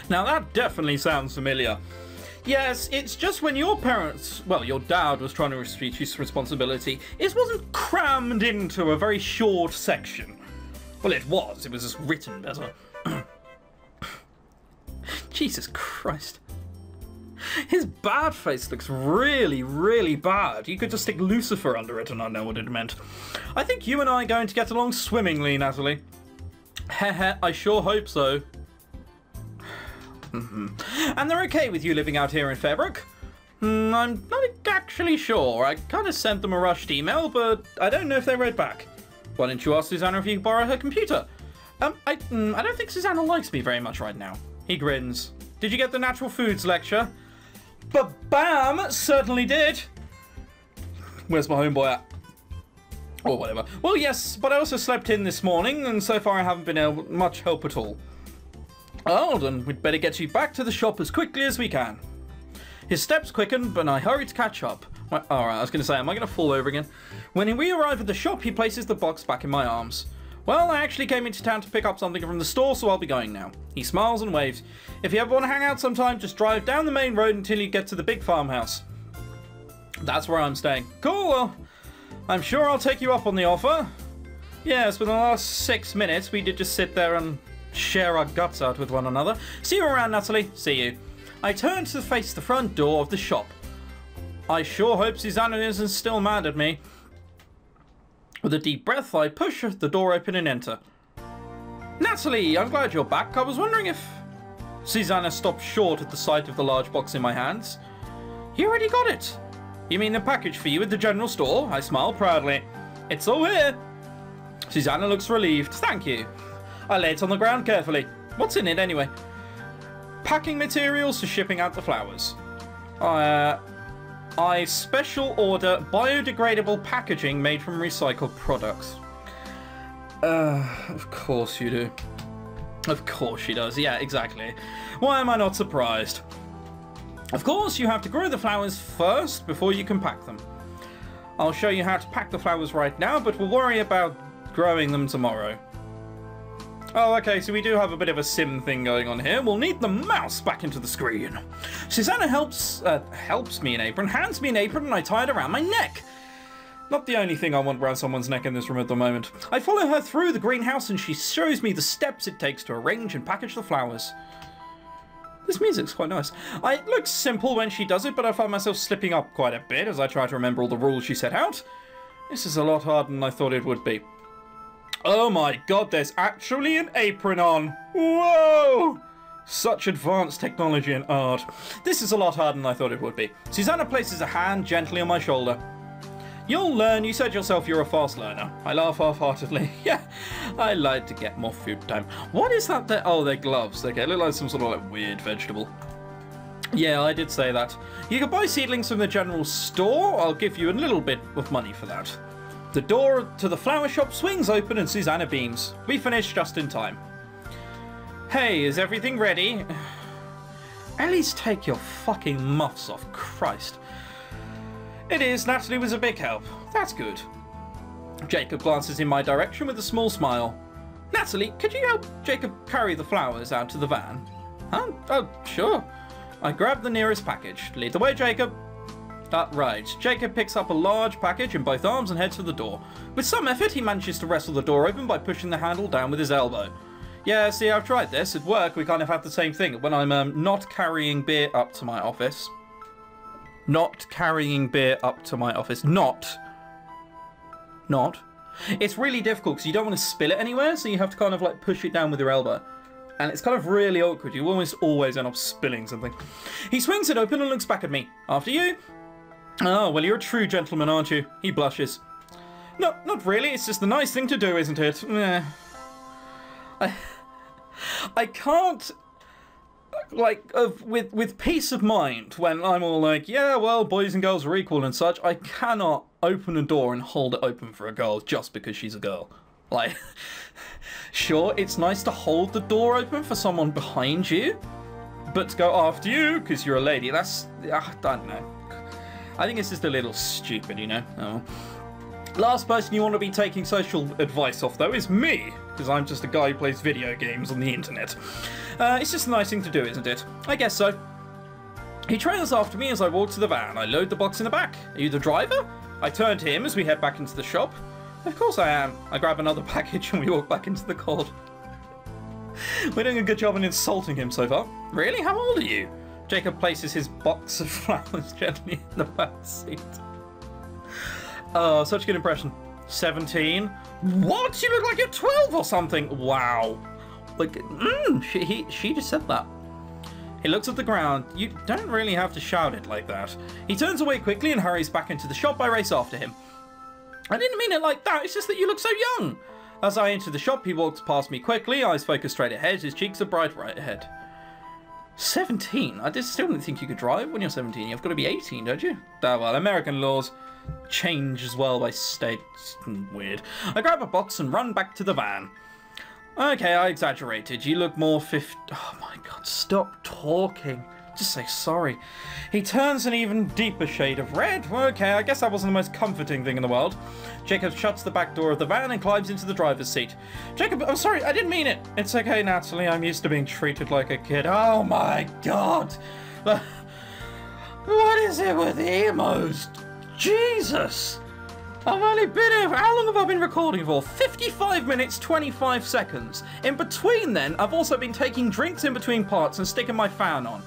Now that definitely sounds familiar. Yes, it's just when your parents, well, your dad was trying to reduce responsibility, it wasn't crammed into a very short section. Well, it was just written better. Jesus Christ. His bad face looks really, really bad. You could just stick Lucifer under it and I know what it meant. I think you and I are going to get along swimmingly, Natalie. Heh, I sure hope so. And they're okay with you living out here in Fairbrook? I'm not actually sure. I kind of sent them a rushed email, but I don't know if they read back. Why don't you ask Susanna if you could borrow her computer? I don't think Susanna likes me very much right now. He grins. Did you get the natural foods lecture? Ba-bam! Certainly did. Where's my homeboy at? Or whatever. Well, yes, but I also slept in this morning, and so far I haven't been able much help at all. Oh, then we'd better get you back to the shop as quickly as we can. His steps quickened, but I hurried to catch up. Well, alright, I was going to say, am I going to fall over again? When we arrive at the shop, he places the box back in my arms. Well, I actually came into town to pick up something from the store, so I'll be going now. He smiles and waves. If you ever want to hang out sometime, just drive down the main road until you get to the big farmhouse. That's where I'm staying. Cool, well, I'm sure I'll take you up on the offer. Yes, for the last 6 minutes, we did just sit there and share our guts out with one another. See you around, Natalie. See you. I turn to face the front door of the shop. I sure hope Susanna isn't still mad at me. With a deep breath, I push the door open and enter. Natalie, I'm glad you're back. I was wondering if... Susanna stopped short at the sight of the large box in my hands. You already got it. You mean the package for you at the general store? I smile proudly. It's all here. Susanna looks relieved. Thank you. I lay it on the ground carefully. What's in it anyway? Packing materials for shipping out the flowers. I special order biodegradable packaging made from recycled products. Of course you do. Of course she does. Yeah, exactly. Why am I not surprised? Of course, you have to grow the flowers first before you can pack them. I'll show you how to pack the flowers right now, but we'll worry about growing them tomorrow. Oh, okay, so we do have a bit of a sim thing going on here. We'll need the mouse back into the screen. Susanna helps me an apron, hands me an apron, and I tie it around my neck. Not the only thing I want around someone's neck in this room at the moment. I follow her through the greenhouse, and she shows me the steps it takes to arrange and package the flowers. This music's quite nice. It looks simple when she does it, but I find myself slipping up quite a bit as I try to remember all the rules she set out. This is a lot harder than I thought it would be. Oh my god, there's actually an apron on! Whoa! Such advanced technology and art. This is a lot harder than I thought it would be. Susanna places a hand gently on my shoulder. You'll learn, you said yourself you're a fast learner. I laugh half-heartedly. Yeah, I like to get more food time. What is that there? Oh, they're gloves. Okay, look like some sort of like weird vegetable. Yeah, I did say that. You can buy seedlings from the general store. I'll give you a little bit of money for that. The door to the flower shop swings open and Susanna beams. We finish just in time. Hey, is everything ready? At least take your fucking muffs off, Christ. It is. Natalie was a big help. That's good. Jacob glances in my direction with a small smile. Natalie, could you help Jacob carry the flowers out to the van? Huh? Oh, sure. I grab the nearest package. Lead the way, Jacob. Right. Jacob picks up a large package in both arms and heads for the door. With some effort, he manages to wrestle the door open by pushing the handle down with his elbow. Yeah, see, I've tried this. At work, we kind of have the same thing. When I'm not carrying beer up to my office. Not carrying beer up to my office. Not. It's really difficult because you don't want to spill it anywhere, so you have to kind of like push it down with your elbow. And it's kind of really awkward. You almost always end up spilling something. He swings it open and looks back at me. After you. Oh, well, you're a true gentleman, aren't you? He blushes. No, not really. It's just the nice thing to do, isn't it? I can't, like, with peace of mind, when I'm all like, yeah, well, boys and girls are equal and such, I cannot open a door and hold it open for a girl just because she's a girl. Like, sure, it's nice to hold the door open for someone behind you, but to go after you because you're a lady, that's, I don't know. I think it's just a little stupid, you know? Oh. Last person you want to be taking social advice off, though, is me, because I'm just a guy who plays video games on the internet. It's just a nice thing to do, isn't it? I guess so. He trails after me as I walk to the van. I load the box in the back. Are you the driver? I turn to him as we head back into the shop. Of course I am. I grab another package and we walk back into the cold. We're doing a good job in insulting him so far. Really? How old are you? Jacob places his box of flowers gently in the back seat. Oh, such a good impression. 17. What? You look like you're 12 or something. Wow. Like, she just said that. He looks at the ground. You don't really have to shout it like that. He turns away quickly and hurries back into the shop. I race after him. I didn't mean it like that. It's just that you look so young. As I enter the shop, he walks past me quickly. Eyes focus straight ahead. His cheeks are bright right ahead. 17? I just still don't think you could drive when you're 17. You've got to be 18, don't you? Oh, well, American laws change as well by state. It's weird. I grab a box and run back to the van. Okay, I exaggerated. You look more 50. Oh my god, stop talking. Just say sorry. He turns an even deeper shade of red. Okay, I guess that wasn't the most comforting thing in the world. Jacob shuts the back door of the van and climbs into the driver's seat. Jacob, I'm sorry, I didn't mean it. It's okay, Natalie. I'm used to being treated like a kid. Oh my god. What is it with emos? Jesus. I've only been here. How long have I been recording for? 55 minutes, 25 seconds. In between then, I've also been taking drinks in between parts and sticking my fan on.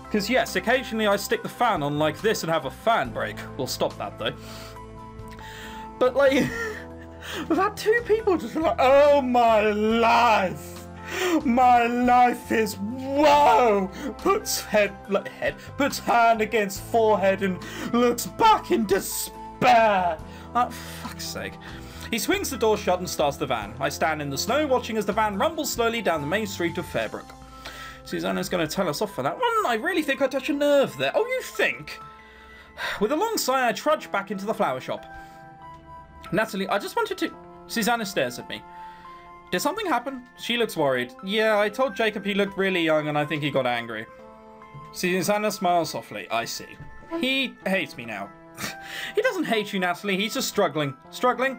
Because yes, occasionally I stick the fan on like this and have a fan break. We'll stop that though. But like, we've had two people just like, oh my life. My life is whoa. Puts hand against forehead and looks back in despair. Oh, fuck's sake. He swings the door shut and starts the van. I stand in the snow watching as the van rumbles slowly down the main street of Fairbrook. Susanna's going to tell us off for that one. I really think I touch a nerve there. Oh, you think? With a long sigh, I trudge back into the flower shop. Natalie, I just wanted to... Susanna stares at me. Did something happen? She looks worried. Yeah, I told Jacob he looked really young and I think he got angry. Susanna smiles softly. I see. He hates me now. He doesn't hate you, Natalie. He's just struggling. Struggling?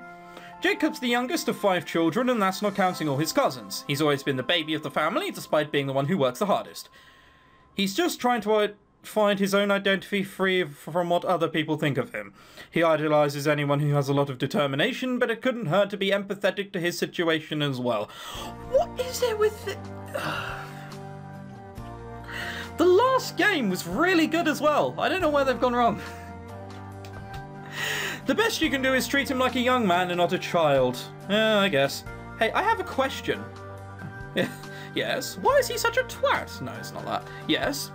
Jacob's the youngest of 5 children, and that's not counting all his cousins. He's always been the baby of the family, despite being the one who works the hardest. He's just trying to find his own identity free from what other people think of him. He idolizes anyone who has a lot of determination, but it couldn't hurt to be empathetic to his situation as well. What is it with it? The last game was really good as well. I don't know where they've gone wrong. The best you can do is treat him like a young man and not a child. Yeah, I guess. Hey, I have a question. Yes? Why is he such a twat? No, it's not that. Yes?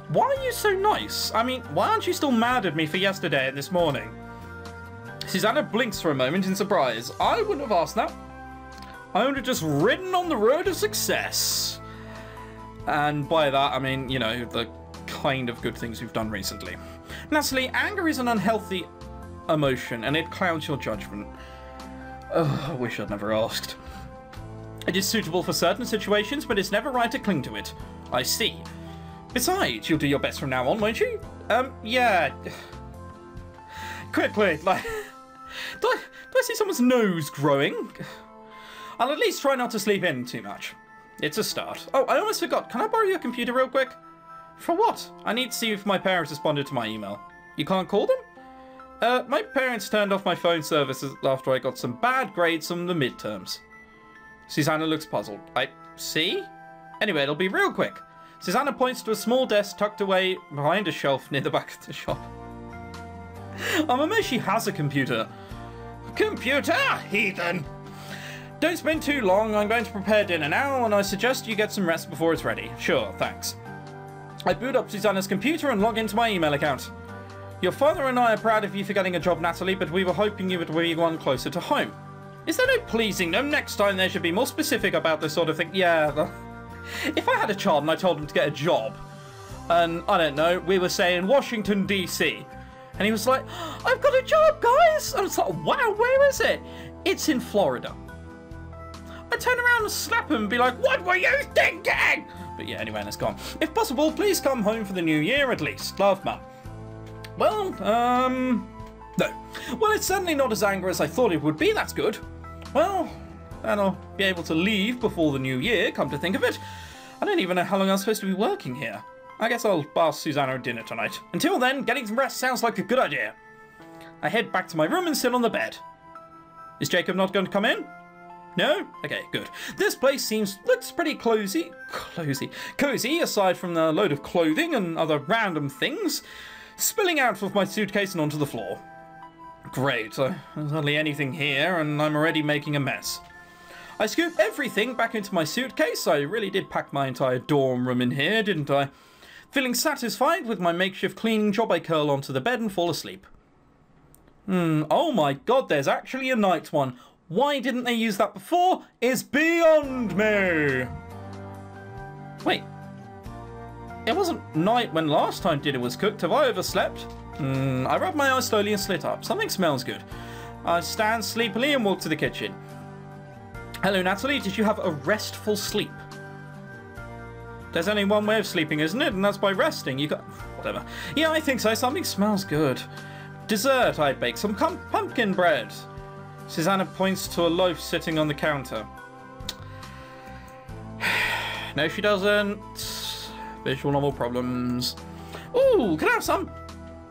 Why are you so nice? I mean, why aren't you still mad at me for yesterday and this morning? Susanna blinks for a moment in surprise. I wouldn't have asked that. I would have just ridden on the road of success. And by that, I mean, you know, the kind of good things we've done recently. Natalie, anger is an unhealthy emotion and it clouds your judgment. Oh, I wish I'd never asked. It is suitable for certain situations, but it's never right to cling to it. I see. Besides, you'll do your best from now on, won't you? Yeah. Quickly, like... Do I see someone's nose growing? I'll at least try not to sleep in too much. It's a start. Oh, I almost forgot. Can I borrow your computer real quick? For what? I need to see if my parents responded to my email. You can't call them? My parents turned off my phone services after I got some bad grades from the midterms. Susanna looks puzzled. I see? Anyway, it'll be real quick. Susanna points to a small desk tucked away behind a shelf near the back of the shop. I'm amazed she has a computer. Computer, heathen! Don't spend too long. I'm going to prepare dinner now, and I suggest you get some rest before it's ready. Sure, thanks. I boot up Susanna's computer and log into my email account. Your father and I are proud of you for getting a job, Natalie, but we were hoping you would be one closer to home. Is there no pleasing them? Next time they should be more specific about this sort of thing. Yeah, if I had a child and I told him to get a job, and, I don't know, we were saying Washington, D.C., and he was like, I've got a job, guys! I was like, wow, where is it? It's in Florida. I'd turn around and slap him and be like, what were you thinking? But yeah, anyway, it's gone. If possible, please come home for the new year at least. Love, Mum. Well, No. Well, it's certainly not as angry as I thought it would be, that's good. Well, then I'll be able to leave before the new year, come to think of it. I don't even know how long I'm supposed to be working here. I guess I'll ask Susanna dinner tonight. Until then, getting some rest sounds like a good idea. I head back to my room and sit on the bed. Is Jacob not going to come in? No? Okay, good. This place looks pretty cozy, aside from the load of clothing and other random things spilling out of my suitcase and onto the floor. Great, there's hardly anything here and I'm already making a mess. I scoop everything back into my suitcase. I really did pack my entire dorm room in here, didn't I? Feeling satisfied with my makeshift cleaning job, I curl onto the bed and fall asleep. Oh my god, there's actually a night one. Why didn't they use that before is beyond me. Wait. It wasn't night when last time dinner was cooked. Have I overslept? I rub my eyes slowly and slit up. Something smells good. I stand sleepily and walk to the kitchen. Hello, Natalie. Did you have a restful sleep? There's only one way of sleeping, isn't it? And that's by resting. You got... whatever. Yeah, I think so. Something smells good. Dessert. I bake some pumpkin bread. Susanna points to a loaf sitting on the counter. No, she doesn't. Visual novel problems. Ooh, can I have some?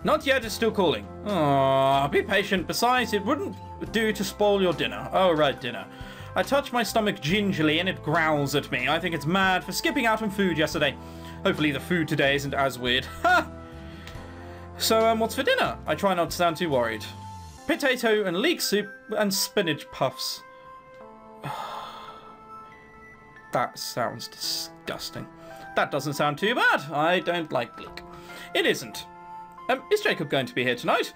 Not yet, it's still cooling. Oh, be patient. Besides, it wouldn't do to spoil your dinner. Oh, right, dinner. I touch my stomach gingerly and it growls at me. I think it's mad for skipping out on food yesterday. Hopefully the food today isn't as weird. Ha! So, what's for dinner? I try not to sound too worried. Potato and leek soup and spinach puffs. That sounds disgusting. That doesn't sound too bad. I don't like leek. It isn't. Is Jacob going to be here tonight?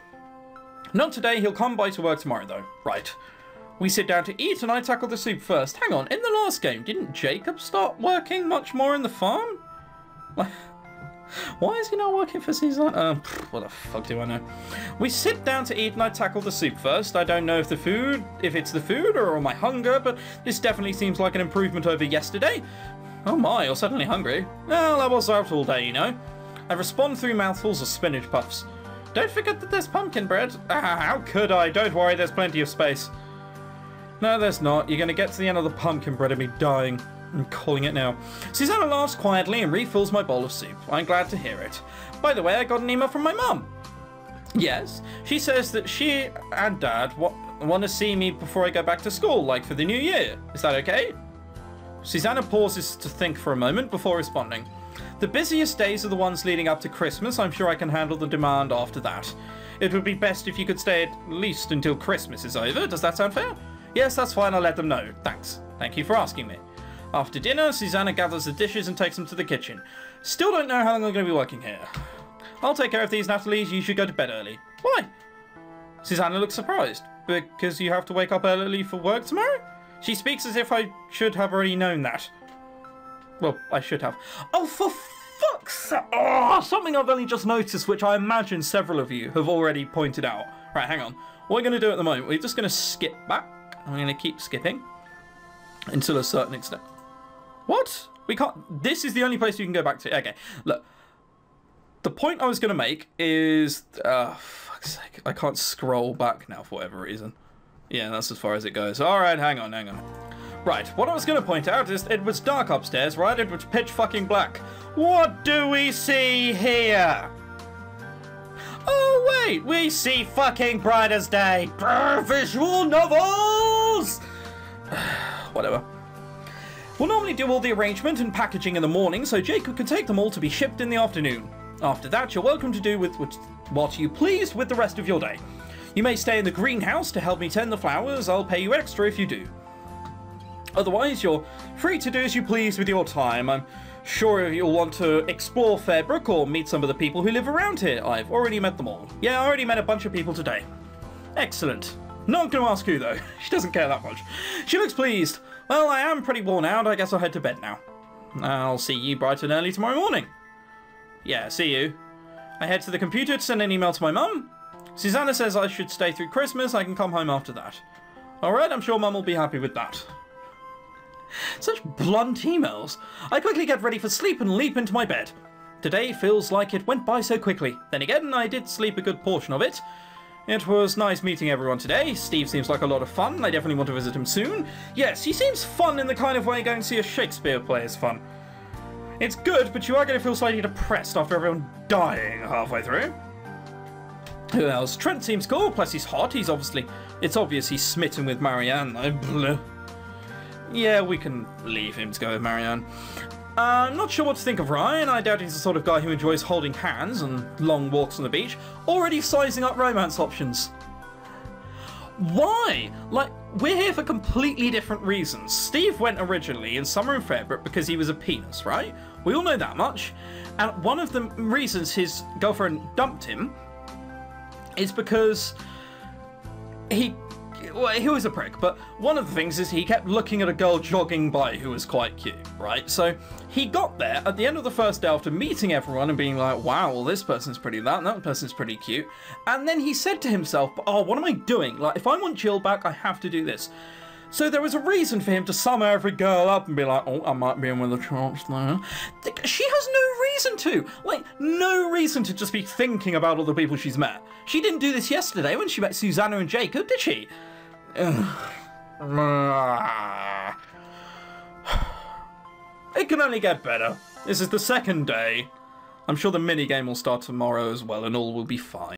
Not today. He'll come by to work tomorrow, though. Right. We sit down to eat and I tackle the soup first. Hang on. In the last game, didn't Jacob start working much more in the farm? Why is he not working for Susanna? What the fuck do I know? We sit down to eat and I tackle the soup first. I don't know if it's the food or my hunger, but this definitely seems like an improvement over yesterday. Oh my, you're suddenly hungry. Well, I was out all day, you know. I respond through mouthfuls of spinach puffs. Don't forget that there's pumpkin bread. How could I? Don't worry, there's plenty of space. No, there's not. You're going to get to the end of the pumpkin bread and be dying. I'm calling it now. Susanna laughs quietly and refills my bowl of soup. I'm glad to hear it. By the way, I got an email from my mum. Yes, she says that she and Dad want to see me before I go back to school, like for the new year. Is that okay? Susanna pauses to think for a moment before responding. The busiest days are the ones leading up to Christmas. I'm sure I can handle the demand after that. It would be best if you could stay at least until Christmas is over. Does that sound fair? Yes, that's fine. I'll let them know. Thanks. Thank you for asking me. After dinner, Susanna gathers the dishes and takes them to the kitchen. Still don't know how long I'm going to be working here. I'll take care of these, Natalie. You should go to bed early. Why? Susanna looks surprised. Because you have to wake up early for work tomorrow? She speaks as if I should have already known that. Well, I should have. Oh, for fuck's sake! Oh, something I've only just noticed, which I imagine several of you have already pointed out. Right, hang on. What we're going to do at the moment, we're just going to skip back. I'm going to keep skipping until a certain extent. What? We can't... This is the only place you can go back to. Okay, look. The point I was going to make is... fuck's sake. I can't scroll back now for whatever reason. Yeah, that's as far as it goes. Alright, hang on. Right, what I was going to point out is it was dark upstairs, right? It was pitch fucking black. What do we see here? Oh, wait. We see fucking bright as day. Visual novels! Whatever. We'll normally do all the arrangement and packaging in the morning, so Jacob can take them all to be shipped in the afternoon. After that, you're welcome to do with what you please with the rest of your day. You may stay in the greenhouse to help me tend the flowers. I'll pay you extra if you do. Otherwise, you're free to do as you please with your time. I'm sure you'll want to explore Fairbrook or meet some of the people who live around here. I've already met them all. Yeah, I already met a bunch of people today. Excellent. Not going to ask who, though. She doesn't care that much. She looks pleased. Well, I am pretty worn out. I guess I'll head to bed now. I'll see you bright and early tomorrow morning. Yeah, see you. I head to the computer to send an email to my mum. Susanna says I should stay through Christmas. I can come home after that. Alright, I'm sure Mum will be happy with that. Such blunt emails. I quickly get ready for sleep and leap into my bed. Today feels like it went by so quickly. Then again, I did sleep a good portion of it. It was nice meeting everyone today. Steve seems like a lot of fun. I definitely want to visit him soon. Yes, he seems fun in the kind of way going to see a Shakespeare play is fun. It's good, but you are going to feel slightly depressed after everyone dying halfway through. Who else? Trent seems cool, plus he's hot. It's obvious he's smitten with Marianne, though. Yeah, we can leave him to go with Marianne. I'm not sure what to think of Ryan. I doubt he's the sort of guy who enjoys holding hands and long walks on the beach. Already sizing up romance options. Why? Like, we're here for completely different reasons. Steve went originally in summer in Fairbrook because he was a penis, right? We all know that much. And one of the reasons his girlfriend dumped him is because he was a prick, but one of the things is he kept looking at a girl jogging by who was quite cute, right? So he got there at the end of the first day after meeting everyone and being like, wow, well, this person's pretty that person's pretty cute. And then he said to himself, oh, what am I doing? Like, if I want Jill back, I have to do this. So there was a reason for him to sum every girl up and be like, oh, I might be in with a chance there. She has no reason to. Like, no reason to just be thinking about all the people she's met. She didn't do this yesterday when she met Susanna and Jacob, did she? It can only get better. This is the second day. I'm sure the minigame will start tomorrow as well and all will be fine.